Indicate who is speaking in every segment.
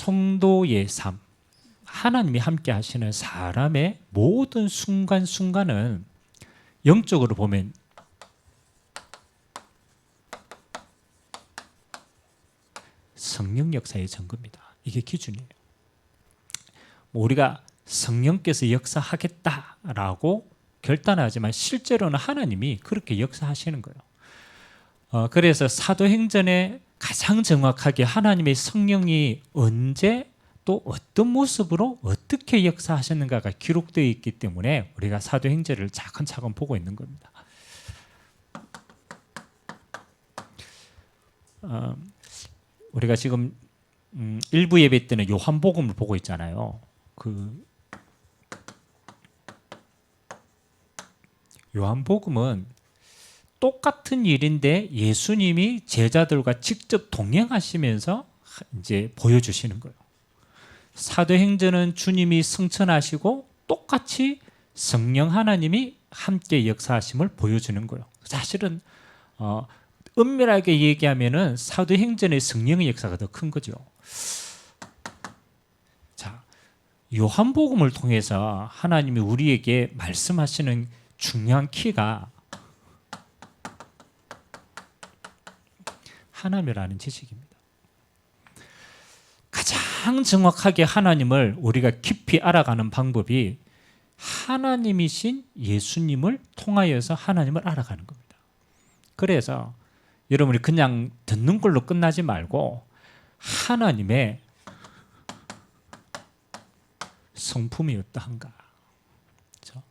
Speaker 1: 성도의 삶, 하나님이 함께 하시는 사람의 모든 순간순간은 영적으로 보면 성령 역사의 증거입니다. 이게 기준이에요. 우리가 성령께서 역사하겠다라고 결단하지만 실제로는 하나님이 그렇게 역사하시는 거예요. 그래서 사도행전에 가장 정확하게 하나님의 성령이 언제 또 어떤 모습으로 어떻게 역사하셨는가가 기록되어 있기 때문에 우리가 사도행전을 차근차근 보고 있는 겁니다. 우리가 지금 일부 예배 때는 요한복음을 보고 있잖아요. 요한복음은 똑같은 일인데 예수님이 제자들과 직접 동행하시면서 이제 보여주시는 거예요. 사도행전은 주님이 승천하시고 똑같이 성령 하나님이 함께 역사하심을 보여주는 거예요. 사실은 엄밀하게 얘기하면은 사도행전의 성령의 역사가 더 큰 거죠. 자, 요한복음을 통해서 하나님이 우리에게 말씀하시는 중요한 키가 하나님이라는 지식입니다. 가장 정확하게 하나님을 우리가 깊이 알아가는 방법이 하나님이신 예수님을 통하여서 하나님을 알아가는 겁니다. 그래서 여러분이 그냥 듣는 걸로 끝나지 말고 하나님의 성품이 어떠한가, 그렇죠?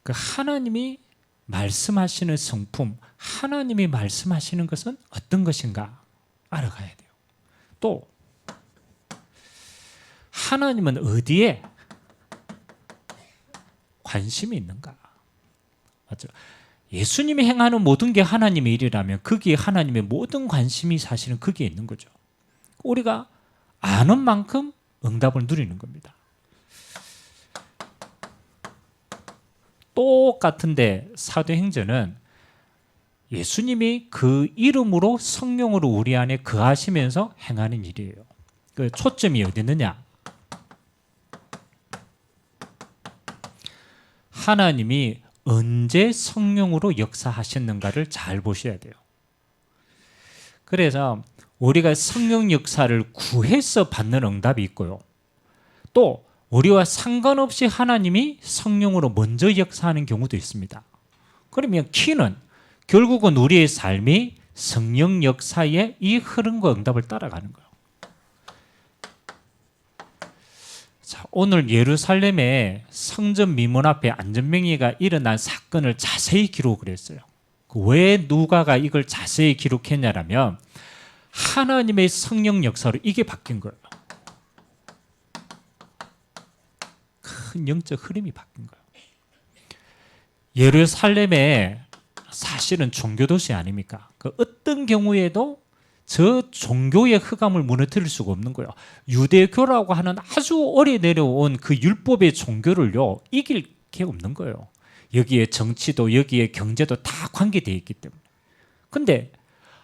Speaker 1: 그 하나님이 말씀하시는 성품, 하나님이 말씀하시는 것은 어떤 것인가 알아가야 돼요. 또 하나님은 어디에 관심이 있는가, 맞죠? 예수님이 행하는 모든 게 하나님의 일이라면 거기에 하나님의 모든 관심이 사실은 거기에 있는 거죠. 우리가 아는 만큼 응답을 누리는 겁니다. 똑같은데 사도행전은 예수님이 그 이름으로 성령으로 우리 안에 거하시면서 행하는 일이에요. 그 초점이 어디 있느냐? 하나님이 언제 성령으로 역사하셨는가를 잘 보셔야 돼요. 그래서 우리가 성령 역사를 구해서 받는 응답이 있고요. 또 우리와 상관없이 하나님이 성령으로 먼저 역사하는 경우도 있습니다. 그러면 키는 결국은 우리의 삶이 성령 역사의 이 흐름과 응답을 따라가는 거예요. 자, 오늘 예루살렘의 성전 미문 앞에 안전병기가 일어난 사건을 자세히 기록을 했어요. 왜 누가가 이걸 자세히 기록했냐면 하나님의 성령 역사로 이게 바뀐 거예요. 큰 영적 흐름이 바뀐 거예요. 예루살렘에 사실은 종교도시 아닙니까? 그 어떤 경우에도 저 종교의 흑암을 무너뜨릴 수가 없는 거예요. 유대교라고 하는 아주 오래 내려온 그 율법의 종교를요 이길 게 없는 거예요. 여기에 정치도 여기에 경제도 다 관계되어 있기 때문에. 근데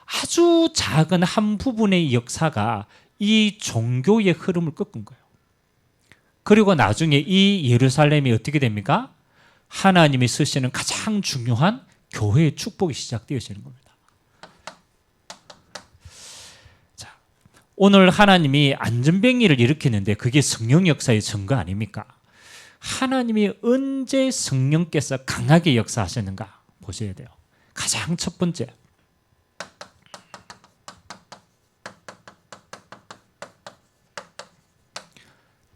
Speaker 1: 아주 작은 한 부분의 역사가 이 종교의 흐름을 꺾은 거예요. 그리고 나중에 이 예루살렘이 어떻게 됩니까? 하나님이 쓰시는 가장 중요한 교회의 축복이 시작되어지는 겁니다. 자, 오늘 하나님이 안전병기를 일으키는데 그게 성령 역사의 증거 아닙니까? 하나님이 언제 성령께서 강하게 역사하셨는가 보셔야 돼요. 가장 첫 번째,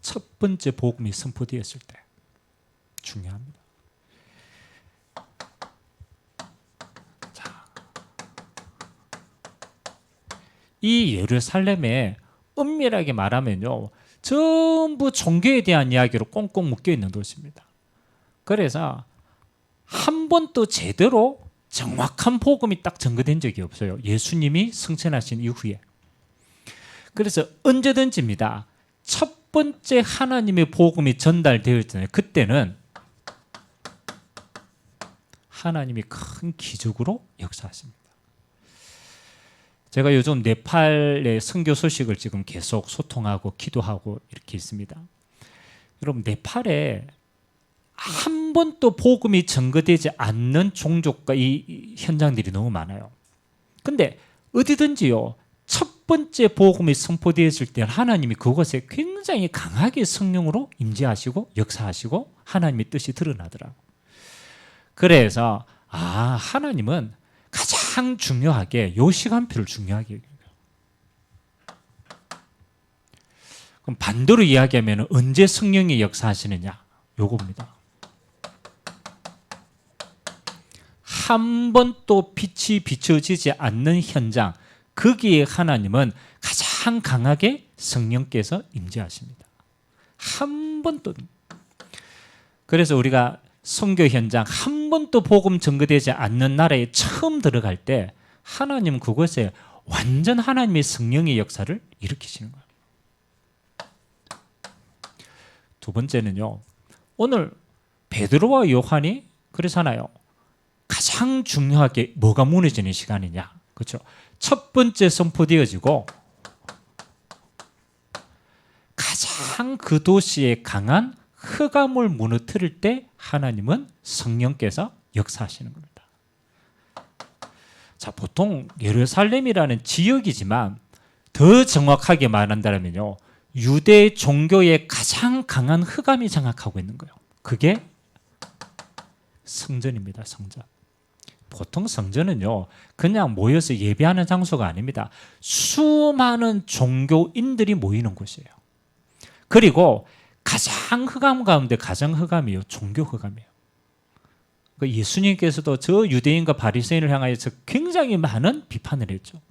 Speaker 1: 첫 번째 복음이 선포되었을 때 중요합니다. 자, 이 예루살렘에 엄밀하게 말하면요 전부 종교에 대한 이야기로 꽁꽁 묶여 있는 도시입니다. 그래서 한 번도 제대로 정확한 복음이 딱 전거된 적이 없어요. 예수님이 승천하신 이후에. 그래서 언제든지입니다. 첫 번째 하나님의 복음이 전달되었잖아요. 그때는 하나님이 큰 기적으로 역사하십니다. 제가 요즘 네팔의 선교 소식을 지금 계속 소통하고 기도하고 이렇게 있습니다. 여러분, 네팔에 한 번도 복음이 전거되지 않는 종족과 이 현장들이 너무 많아요. 근데 어디든지요, 첫 번째 복음이 선포되었을 때 하나님이 그곳에 굉장히 강하게 성령으로 임재하시고 역사하시고 하나님의 뜻이 드러나더라고요. 그래서 하나님은 가장 중요하게 요 시간표를 중요하게 여겨요. 그럼 반대로 이야기하면 언제 성령이 역사하시느냐? 요겁니다. 한 번도 빛이 비춰지지 않는 현장, 거기에 하나님은 가장 강하게 성령께서 임재하십니다. 한 번도. 그래서 우리가 선교 현장, 한 번도 복음 전거되지 않는 나라에 처음 들어갈 때 하나님은 그곳에 완전 하나님의 성령의 역사를 일으키시는 거예요. 두 번째는요, 오늘 베드로와 요한이 그러잖아요. 가장 중요하게 뭐가 무너지는 시간이냐, 그렇죠? 첫 번째 선포되어지고 가장 그 도시에 강한 흑암을 무너뜨릴 때 하나님은 성령께서 역사하시는 겁니다. 자, 보통 예루살렘이라는 지역이지만 더 정확하게 말한다면요, 유대 종교의 가장 강한 흑암이 장악하고 있는 거예요. 그게 성전입니다. 성전. 보통 성전은요, 그냥 모여서 예배하는 장소가 아닙니다. 수많은 종교인들이 모이는 곳이에요. 그리고 가장 흑암 가운데 가장 흑암이요, 종교 흑암이에요. 예수님께서도 저 유대인과 바리새인을 향하여서 굉장히 많은 비판을 했죠.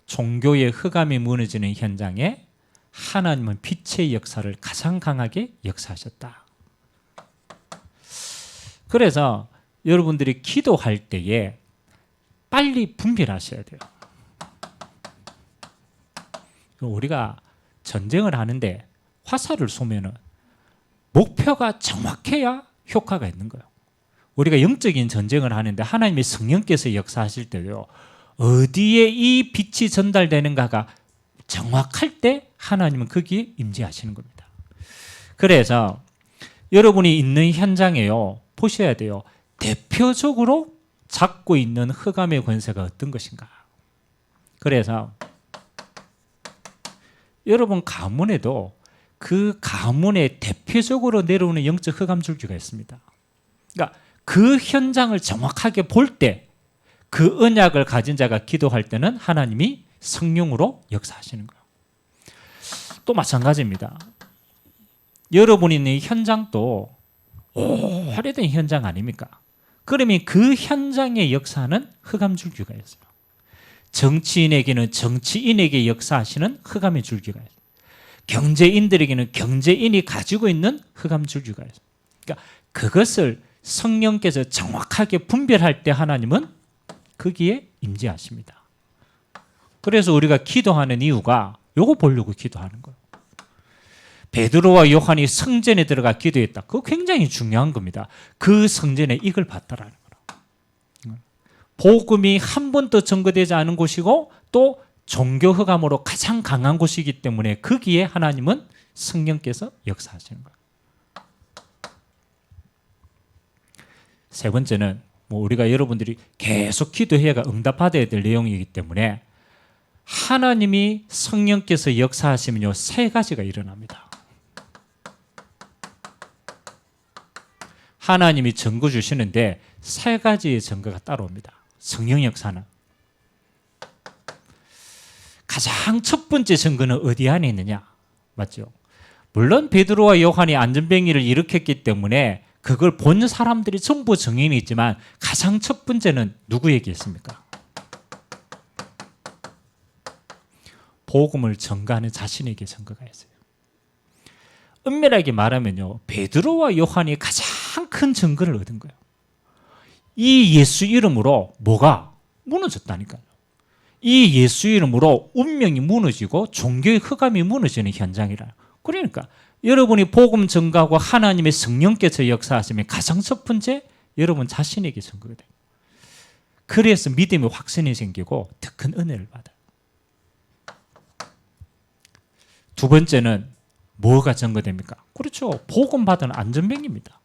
Speaker 1: 종교의 흑암이 무너지는 현장에 하나님은 빛의 역사를 가장 강하게 역사하셨다. 그래서 여러분들이 기도할 때에 빨리 분별하셔야 돼요. 우리가 전쟁을 하는데 화살을 쏘면은 목표가 정확해야 효과가 있는 거예요. 우리가 영적인 전쟁을 하는데 하나님의 성령께서 역사하실 때요, 어디에 이 빛이 전달되는가가 정확할 때 하나님은 거기에 임재하시는 겁니다. 그래서 여러분이 있는 현장에요, 보셔야 돼요. 대표적으로 잡고 있는 흑암의 권세가 어떤 것인가. 그래서 여러분 가문에도 그 가문에 대표적으로 내려오는 영적 흑암 줄기가 있습니다. 그러니까 그 현장을 정확하게 볼 때, 그 언약을 가진 자가 기도할 때는 하나님이 성령으로 역사하시는 거예요. 또 마찬가지입니다. 여러분이 있는 현장도 오래된 현장 아닙니까? 그러면 그 현장의 역사는 흑암 줄기가 있어요. 정치인에게는 정치인에게 역사하시는 흑암의 줄기가 있어요. 경제인들에게는 경제인이 가지고 있는 흑암 줄기가 있어요. 그러니까 그것을 성령께서 정확하게 분별할 때 하나님은 거기에 임재하십니다. 그래서 우리가 기도하는 이유가 요거 보려고 기도하는 거예요. 베드로와 요한이 성전에 들어가 기도했다. 그거 굉장히 중요한 겁니다. 그 성전에 이걸 받더라는 거예요. 복음이 한 번도 전거되지 않은 곳이고 또 종교 흑암으로 가장 강한 곳이기 때문에 거기에 하나님은 성령께서 역사하시는 거예요. 세 번째는 우리가 여러분들이 계속 기도해야 응답받아야 될 내용이기 때문에 하나님이 성령께서 역사하시면요, 세 가지가 일어납니다. 하나님이 증거 주시는데 세 가지의 증거가 따라옵니다. 성령 역사는. 가장 첫 번째 증거는 어디 안에 있느냐? 맞죠? 물론 베드로와 요한이 안전병기를 일으켰기 때문에 그걸 본 사람들이 전부 증인이 있지만 가장 첫 번째는 누구에게 있습니까? 복음을 전가하는 자신에게 증거가 있어요. 엄밀하게 말하면요, 베드로와 요한이 가장 큰 증거를 얻은 거예요. 이 예수 이름으로 뭐가 무너졌다니까요. 이 예수 이름으로 운명이 무너지고 종교의 흑암이 무너지는 현장이라. 그러니까 여러분이 복음 전가하고 하나님의 성령께서 역사하시면 가장 첫 번째 여러분 자신에게 증거가 돼요. 그래서 믿음의 확신이 생기고 더 큰 은혜를 받아요. 두 번째는 뭐가 증거됩니까? 그렇죠. 복음 받은 안전뱅이입니다.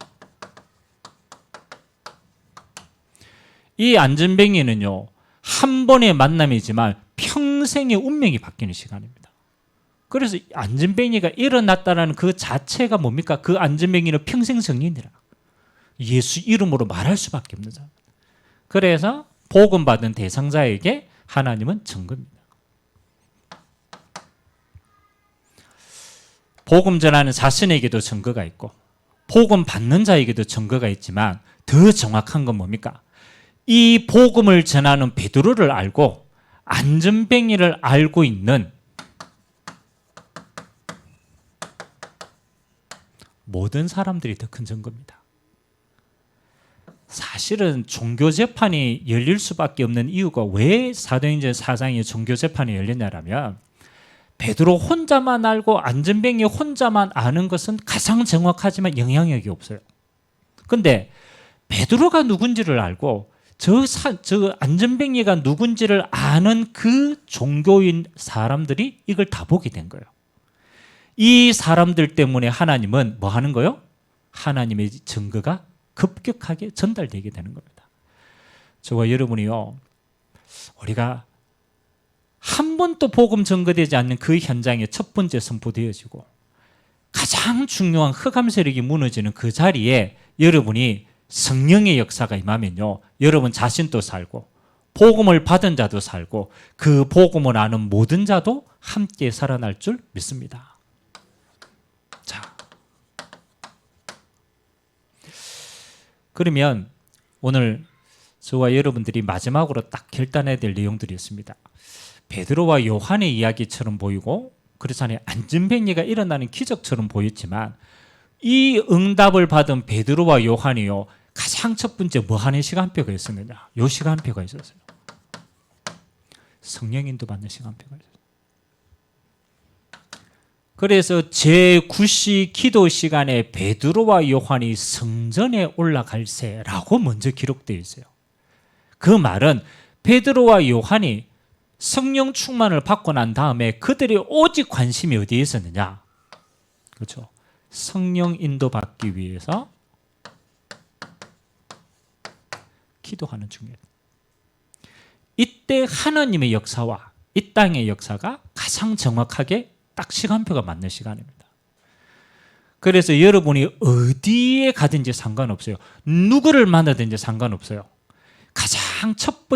Speaker 1: 이 안전뱅이는요, 한 번의 만남이지만 평생의 운명이 바뀌는 시간입니다. 그래서 안전뱅이가 일어났다는 그 자체가 뭡니까? 그 안전뱅이는 평생 성인이라 예수 이름으로 말할 수밖에 없는 사람. 그래서 복음 받은 대상자에게 하나님은 증거입니다. 복음 전하는 자신에게도 증거가 있고 복음 받는 자에게도 증거가 있지만 더 정확한 건 뭡니까? 이 복음을 전하는 베드로를 알고 안전뱅이를 알고 있는 모든 사람들이 더 큰 증거입니다. 사실은 종교 재판이 열릴 수밖에 없는 이유가 왜 사도행전 4장에 종교 재판이 열렸냐면 베드로 혼자만 알고 안전뱅이 혼자만 아는 것은 가장 정확하지만 영향력이 없어요. 그런데 베드로가 누군지를 알고 저 안전뱅이가 누군지를 아는 그 종교인 사람들이 이걸 다 보게 된 거예요. 이 사람들 때문에 하나님은 뭐 하는 거예요? 하나님의 증거가 급격하게 전달되게 되는 겁니다. 저와 여러분이요, 우리가 한 번도 복음 증거되지 않는 그 현장에 첫 번째 선포되어지고 가장 중요한 흑암 세력이 무너지는 그 자리에 여러분이 성령의 역사가 임하면요, 여러분 자신도 살고 복음을 받은 자도 살고 그 복음을 아는 모든 자도 함께 살아날 줄 믿습니다. 자, 그러면 오늘 저와 여러분들이 마지막으로 딱 결단해야 될 내용들이 있습니다. 베드로와 요한의 이야기처럼 보이고 그렇잖아요. 안전뱅이가 일어나는 기적처럼 보였지만 이 응답을 받은 베드로와 요한이요, 가장 첫 번째 뭐 하는 시간표가 있었느냐? 요 시간표가 있었어요. 성령 인도 받는 시간표가 있었어요. 그래서 제9시 기도 시간에 베드로와 요한이 성전에 올라갈세라고 먼저 기록되어 있어요. 그 말은 베드로와 요한이 성령 충만을 받고 난 다음에 그들이 오직 관심이 어디에 있었느냐? 그렇죠. 성령 인도받기 위해서 기도하는 중이에요. 이때 하나님의 역사와 이 땅의 역사가 가장 정확하게 딱 시간표가 맞는 시간입니다. 그래서 여러분이 어디에 가든지 상관없어요. 누구를 만나든지 상관없어요. 가장 첫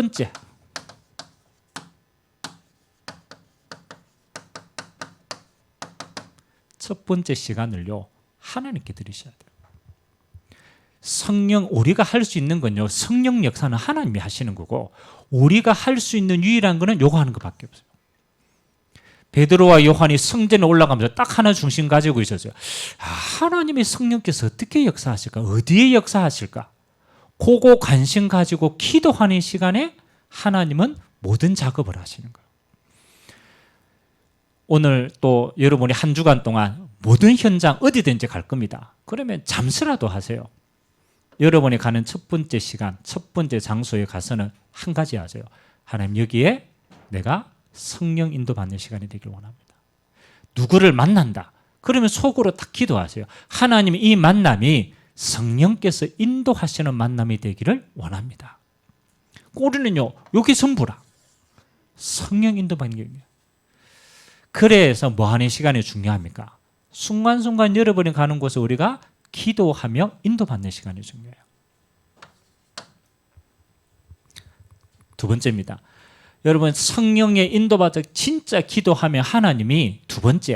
Speaker 1: 번째 시간을요, 하나님께 드리셔야 돼요. 성령, 우리가 할 수 있는 건요, 성령 역사는 하나님이 하시는 거고 우리가 할 수 있는 유일한 거는 요거 하는 것밖에 없어요. 베드로와 요한이 성전에 올라가면서 딱 하나 중심 가지고 있었어요. 하나님의 성령께서 어떻게 역사하실까? 어디에 역사하실까? 그거 관심 가지고 기도하는 시간에 하나님은 모든 작업을 하시는 거예요. 오늘 또 여러분이 한 주간 동안 모든 현장 어디든지 갈 겁니다. 그러면 잠시라도 하세요. 여러분이 가는 첫 번째 시간, 첫 번째 장소에 가서는 한 가지 하세요. 하나님, 여기에 내가 성령 인도받는 시간이 되길 원합니다. 누구를 만난다. 그러면 속으로 딱 기도하세요. 하나님, 이 만남이 성령께서 인도하시는 만남이 되기를 원합니다. 우리는요, 여기 전부라. 성령 인도받는 게. 그래서 뭐 하는 시간이 중요합니까? 순간순간 여러분이 가는 곳에 우리가 기도하며 인도받는 시간이 중요해요. 두 번째입니다. 여러분, 성령의 인도받아 진짜 기도하며 하나님이 두 번째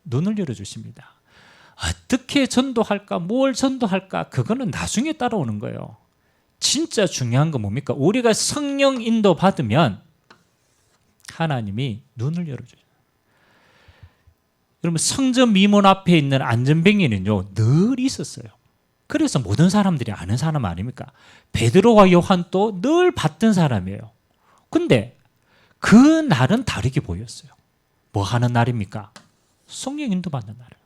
Speaker 1: 눈을 열어주십니다. 어떻게 전도할까? 뭘 전도할까? 그거는 나중에 따라오는 거예요. 진짜 중요한 건 뭡니까? 우리가 성령 인도 받으면 하나님이 눈을 열어줘요. 여러분, 성전 미문 앞에 있는 안전뱅이는요, 늘 있었어요. 그래서 모든 사람들이 아는 사람 아닙니까? 베드로와 요한도 늘 봤던 사람이에요. 근데 그 날은 다르게 보였어요. 뭐 하는 날입니까? 성령 인도 받는 날이에요.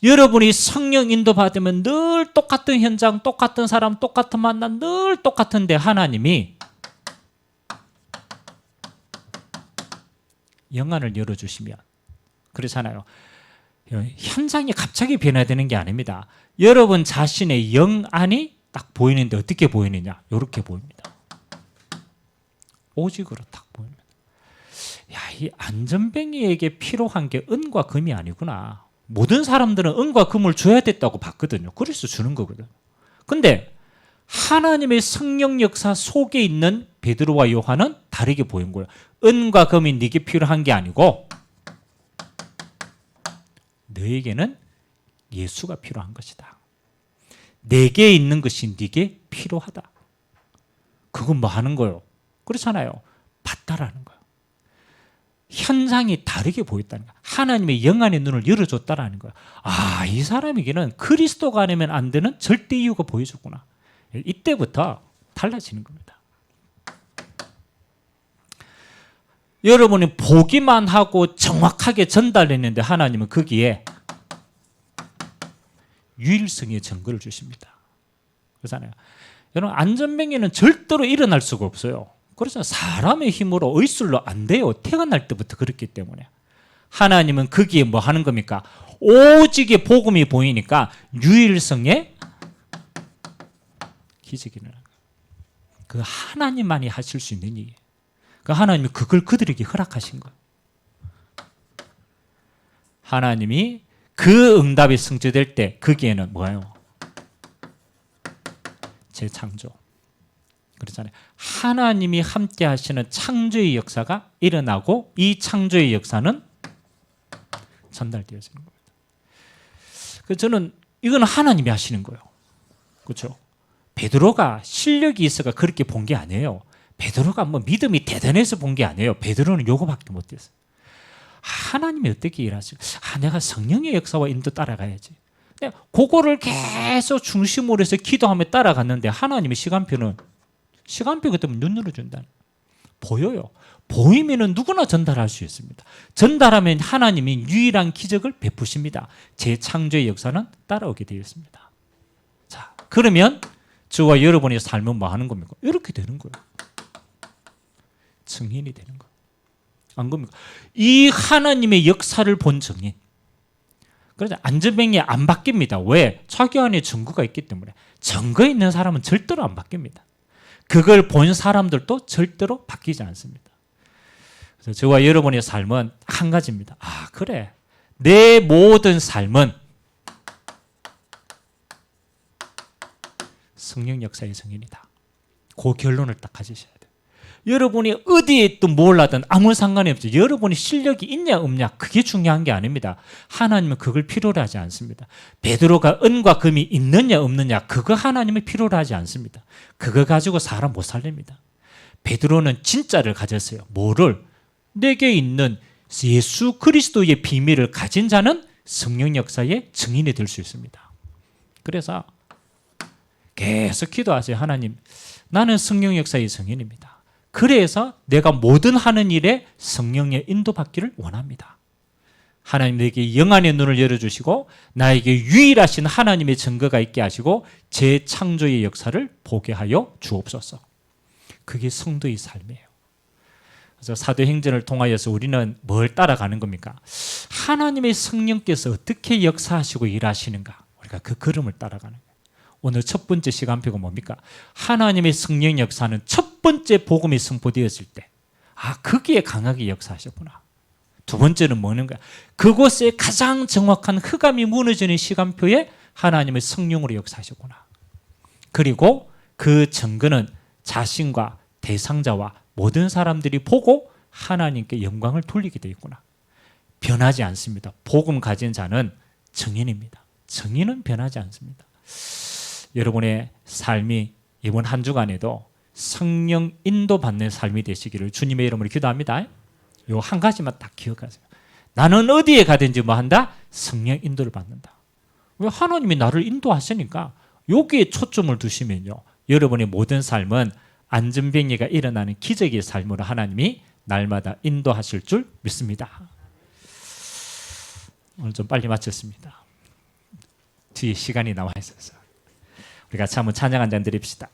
Speaker 1: 여러분이 성령 인도 받으면 늘 똑같은 현장, 똑같은 사람, 똑같은 만남, 늘 똑같은데 하나님이 영안을 열어주시면, 그렇잖아요. 현장이 갑자기 변화되는 게 아닙니다. 여러분 자신의 영안이 딱 보이는데 어떻게 보이느냐? 이렇게 보입니다. 오직으로 딱 보입니다. 야, 이 안전뱅이에게 필요한 게 은과 금이 아니구나. 모든 사람들은 은과 금을 줘야 됐다고 봤거든요. 그래서 주는 거거든. 근데 하나님의 성령 역사 속에 있는 베드로와 요한은 다르게 보인 거예요. 은과 금이 네게 필요한 게 아니고 너에게는 예수가 필요한 것이다. 내게 있는 것이 네게 필요하다. 그건 뭐 하는 거예요? 그렇잖아요. 받다라는 거예요. 현장이 다르게 보였다는 거예요. 하나님의 영안의 눈을 열어줬다라는 거예요. 아, 이 사람에게는 그리스도가 아니면 안 되는 절대 이유가 보여줬구나. 이때부터 달라지는 겁니다. 여러분이 보기만 하고 정확하게 전달했는데 하나님은 거기에 유일성의 증거를 주십니다. 그렇잖아요. 여러분, 안전뱅이는 절대로 일어날 수가 없어요. 그래서 사람의 힘으로 의술로 안 돼요. 태어날 때부터 그렇기 때문에. 하나님은 거기에 뭐 하는 겁니까? 오직의 복음이 보이니까 유일성의 기적이 일어나는 거예요. 그 하나님만이 하실 수 있는 일이에요. 그 하나님이 그걸 그들에게 허락하신 거예요. 하나님이 그 응답이 성취될 때 거기에는 뭐예요? 재창조. 그렇잖아요. 하나님이 함께 하시는 창조의 역사가 일어나고 이 창조의 역사는 전달되어지는 겁니다. 그래서 저는 이건 하나님이 하시는 거예요. 그렇죠? 베드로가 실력이 있어가 그렇게 본 게 아니에요. 베드로가 뭐 믿음이 대단해서 본 게 아니에요. 베드로는 요거밖에 못했어요. 하나님이 어떻게 일하실까? 내가 성령의 역사와 인도 따라가야지. 그거를 계속 중심으로 해서 기도하며 따라갔는데 하나님의 시간표가 때문에 눈으로 준다. 보여요. 보이면은 누구나 전달할 수 있습니다. 전달하면 하나님이 유일한 기적을 베푸십니다. 재창조의 역사는 따라오게 되어 있습니다. 자, 그러면 저와 여러분의 삶은 뭐 하는 겁니까? 이렇게 되는 거예요. 증인이 되는 거예요. 안 겁니까? 이 하나님의 역사를 본 증인. 그래서 안전뱅이 안 바뀝니다. 왜? 자기 안에 증거가 있기 때문에. 증거 있는 사람은 절대로 안 바뀝니다. 그걸 본 사람들도 절대로 바뀌지 않습니다. 그래서 저와 여러분의 삶은 한 가지입니다. 아, 그래. 내 모든 삶은 성령 역사의 증인이다. 그 결론을 딱 가지셔야 돼요. 여러분이 어디에 있든 뭘 하든 아무 상관이 없죠. 여러분이 실력이 있냐 없냐 그게 중요한 게 아닙니다. 하나님은 그걸 필요로 하지 않습니다. 베드로가 은과 금이 있느냐 없느냐 그거 하나님은 필요로 하지 않습니다. 그거 가지고 사람 못 살립니다. 베드로는 진짜를 가졌어요. 뭐를? 내게 있는 예수 그리스도의 비밀을 가진 자는 성령 역사의 증인이 될 수 있습니다. 그래서 계속 기도하세요. 하나님, 나는 성령 역사의 증인입니다. 그래서 내가 모든 하는 일에 성령의 인도받기를 원합니다. 하나님 내게 영안의 눈을 열어주시고 나에게 유일하신 하나님의 증거가 있게 하시고 재창조의 역사를 보게 하여 주옵소서. 그게 성도의 삶이에요. 그래서 사도행전을 통하여서 우리는 뭘 따라가는 겁니까? 하나님의 성령께서 어떻게 역사하시고 일하시는가? 우리가 그 걸음을 따라가는 거예요. 오늘 첫 번째 시간표가 뭡니까? 하나님의 성령 역사는 첫 번째 복음이 선포되었을 때, 아, 거기에 강하게 역사하셨구나. 두 번째는 뭐는가? 그곳에 가장 정확한 흑암이 무너지는 시간표에 하나님의 성령으로 역사하셨구나. 그리고 그 증거는 자신과 대상자와 모든 사람들이 보고 하나님께 영광을 돌리게 되어 있구나. 변하지 않습니다. 복음 가진 자는 증인입니다. 증인은 변하지 않습니다. 여러분의 삶이 이번 한 주간에도 성령 인도받는 삶이 되시기를 주님의 이름으로 기도합니다. 요 한 가지만 딱 기억하세요. 나는 어디에 가든지 뭐 한다? 성령 인도를 받는다. 왜? 하나님이 나를 인도하시니까 여기에 초점을 두시면요, 여러분의 모든 삶은 안전병리가 일어나는 기적의 삶으로 하나님이 날마다 인도하실 줄 믿습니다. 오늘 좀 빨리 마쳤습니다. 뒤에 시간이 나와 있어서 우리 같이 한번 찬양 한 잔 드립시다.